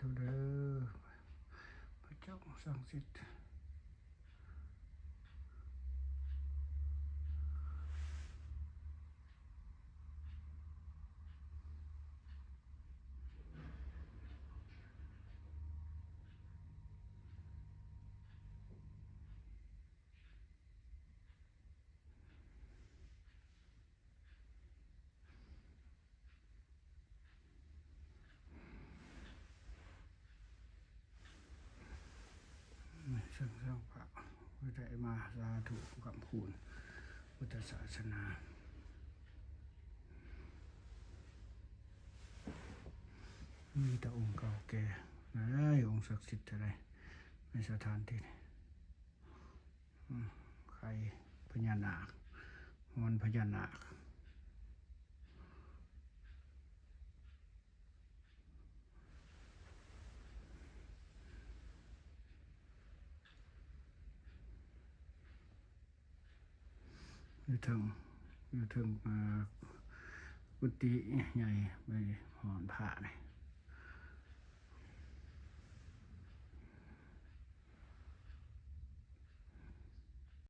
ธุเด้อพระเจ้าสังสิทธิ์ซึ่งพระพุทธมาสาธุคำคูณพุทธศาสนามีแต่องค์เก่าแก่องค์ศักดิ์สิทธิ์อะไรในสถานที่นี้ใครพญานาคมันพญานาคอยู่ถึงกุฏิใหญ่ไปหอนผ้าเนี่ย